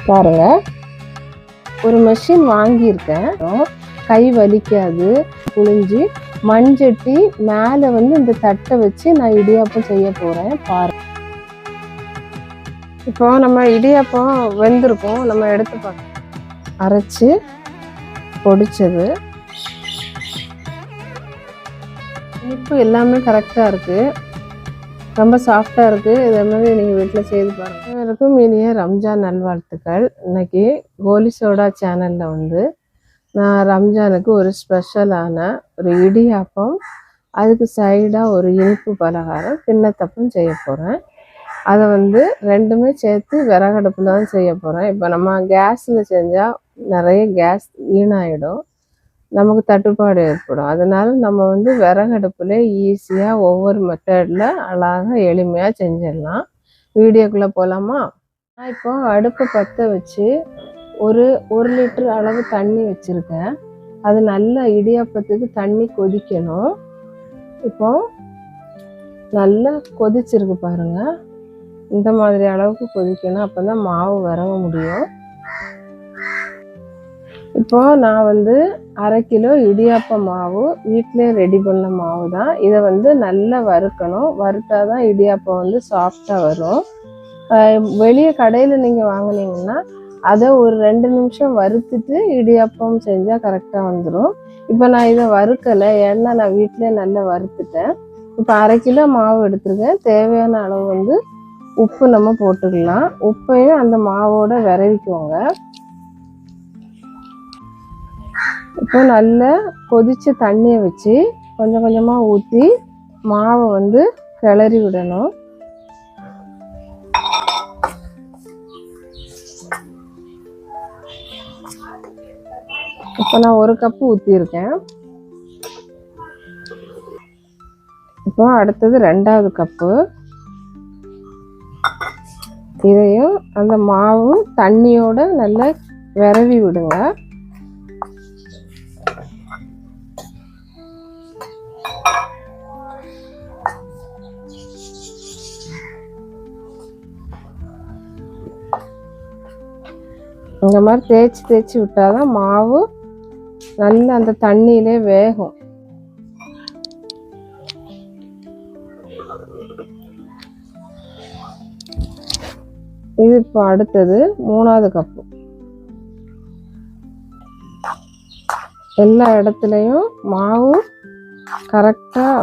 பாருங்க, ஒரு மெஷின் வாங்கியிருக்கேன். கை வலிக்காது. புழிஞ்சு மண்சட்டி மேலே வந்து இந்த தட்டை வச்சு நான் இடியாப்பம் செய்ய போகிறேன். பாருங்க, இப்போ நம்ம இடியாப்பம் வெந்திருக்கும். நம்ம எடுத்து பார்க்க அரைச்சி பொடிச்சது இனிப்பு எல்லாமே கரெக்டாக இருக்குது. ரொம்ப சாஃப்டாக இருக்குது. இதே மாதிரி நீங்கள் வீட்டில் செய்து பாருங்கள். அனைவருக்கும் இனிய ரம்ஜான் நல்வாழ்த்துக்கள். இன்னைக்கு கோலி சோடா சேனலில் வந்து நான் ரம்ஜானுக்கு ஒரு ஸ்பெஷலான ஒரு இடியாப்பம், அதுக்கு சைடாக ஒரு இனிப்பு பலகாரம் கிண்ணத்தப்பம் செய்ய போகிறேன். அதை வந்து ரெண்டுமே சேர்த்து விறகடுப்பில் தான் செய்ய போகிறேன். இப்போ நம்ம கேஸில் செஞ்சால் நிறைய கேஸ் வீணாயிடும், நமக்கு தட்டுப்பாடு ஏற்படும். அதனால நம்ம வந்து விறகடுப்பில் ஈஸியாக ஒவ்வொரு மெத்தடில் அழகாக எளிமையாக செஞ்சிடலாம். வீடியோக்குள்ளே போகலாமா? நான் இப்போ அடுப்பை பற்ற வச்சு ஒரு லிட்டர் அளவு தண்ணி வச்சுருக்கேன். அது நல்லா இடியாப்பத்துக்கு தண்ணி கொதிக்கணும். இப்போ நல்லா கொதிச்சிருக்கு பாருங்க. இந்த மாதிரி அளவுக்கு கொதிக்கணும். அப்போ தான் மாவு விரவ முடியும். இப்போ நான் வந்து 1/2 கிலோ இடியாப்ப மாவு வீட்டிலே ரெடி பண்ண மாவு தான். இதை வந்து நல்லா வறுக்கணும். வறுத்தா தான் இடியாப்பம் வந்து சாஃப்டாக வரும். வெளியே கடையில் நீங்கள் வாங்கினீங்கன்னா அதை ஒரு 2 நிமிஷம் வறுத்துட்டு இடியாப்பம் செஞ்சால் கரெக்டாக வந்துடும். இப்போ நான் இதை வறுக்கலை, ஏன்னா நான் வீட்டிலே நல்லா வறுத்துட்டேன். இப்போ 1/2 கிலோ மாவு எடுத்துருக்கேன். தேவையான அளவு வந்து உப்பு நம்ம போட்டுக்கலாம். உப்பையும் அந்த மாவோட விரவிக்கோங்க. இப்போ நல்லா கொதிச்ச தண்ணியை வச்சு கொஞ்சம் கொஞ்சமாக ஊற்றி மாவை வந்து கிளறி விடணும். இப்போ நான் 1 கப்பு ஊற்றிருக்கேன். இப்போ அடுத்தது 2வது கப்பு. இதையும் அந்த மாவு தண்ணியோட நல்லா விரவி விடுங்க. இந்த மாதிரி தேய்ச்சி விட்டாதான் மாவு நல்லா அந்த தண்ணியிலே வேகும். இது இப்போ அடுத்தது 3வது கப்பு. எல்லா இடத்துலையும் மாவு கரெக்டாக